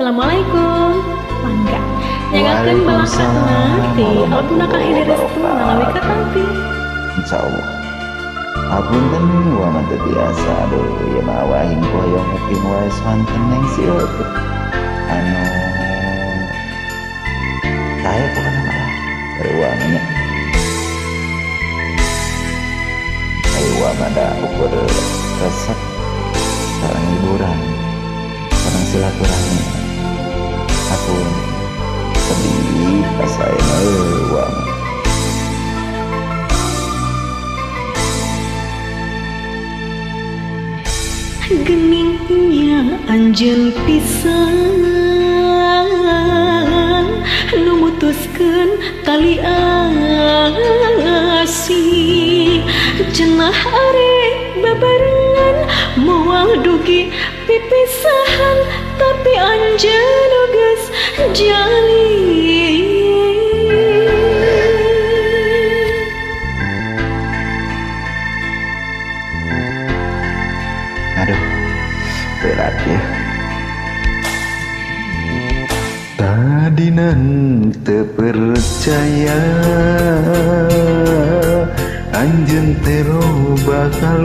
Assalamualaikum. Mangga. Nyangakeun balakana ti altuna kahili restu nalawi ka tampi. Insyaallah. Apunten wa mata biasa aduh ya mawahing koyong nguping wae santen neng siot. Anu saya pokoknya marah beruangnya. Ayo ada ukur resep sareng liburan sareng silaturahmi. Aku sedih pas saya uang. Geningnya anjeun pisan nu mutuskeun tali asih cenah arek babarengan moal dugi pipisahan tapi anjeun geus jali. Aduh, berat ya. Tadinan terpercaya anjeun teh bakal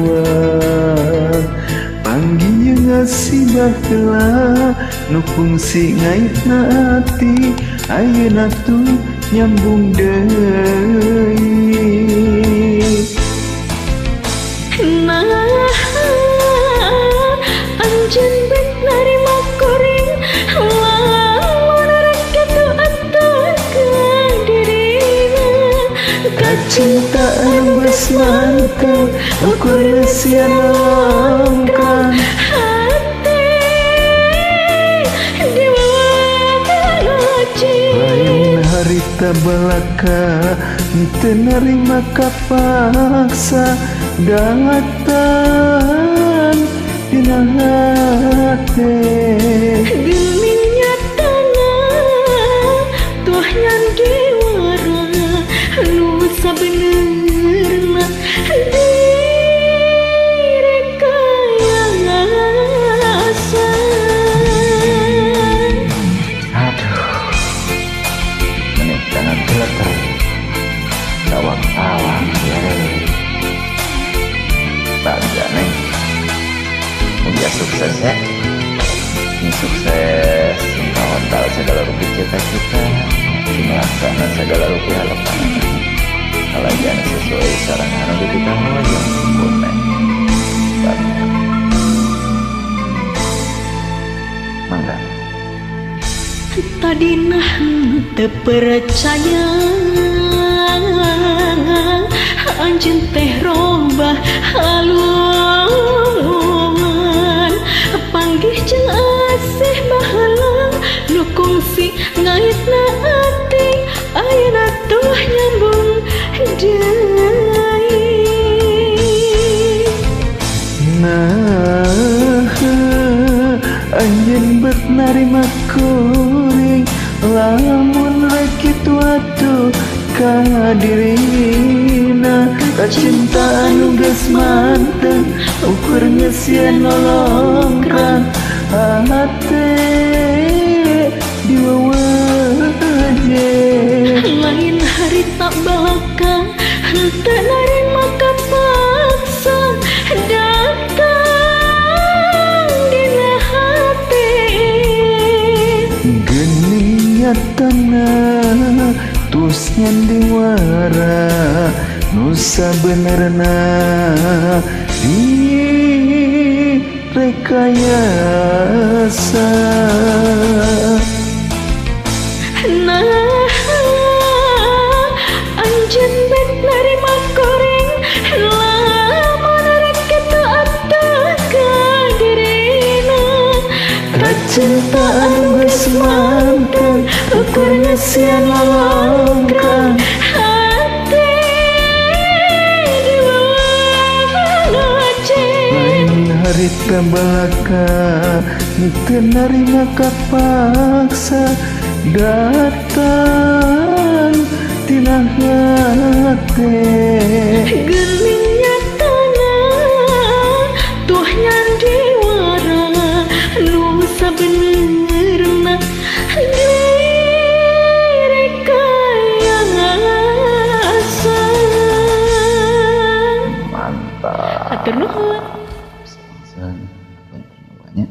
luar panggih ngasih baheula nu fungsi ngaitna ati ayeuna tuh nyambung deui. Nah, anjeun bet narima kuring lamun rek kitu atuh ka dirina Kecintaan besmanteng ukur sian langkah hati di wajib lain harita belaka teu narima kapaksa datang dina hate geningnya tanah tuh nyan diwara nu sabenerna direkayasa. aduh menik tangan geleter tawang-tawang ya bangga neng udah sukses ya ini sukses mental segala rupi cita-cita melaksanakan segala rupi harapan kalau jangan sesuai saran di kita mau aja boleh bangga mangga Tadinah teu percaya anjeun teh robah haluan panggih jeung asih baheula nu kungsi ngaitna ati ayeuna tuh nyambung deui. nah anjeun bet narima kuring lamun rek kitu atuh ka dirina kacintaan nu geus manteng ukur ngeusian nolongkan hate di wawaje Lain harita balaka henteu narima kapaksa datang dina hati geningnya tanah tus nyanding wara nu sabenerna direkayasa. Nah, anjeun bet narima kuring lamun rek kitu atuh ka dirina Kecintaan geus manteng ukur ngeusian lalongkan hati di wajib lain harita belaka teu narima kapaksa datang tina hate geningnya tanah tuh nyan diwara nu Hatur nuhun. Langsung banyak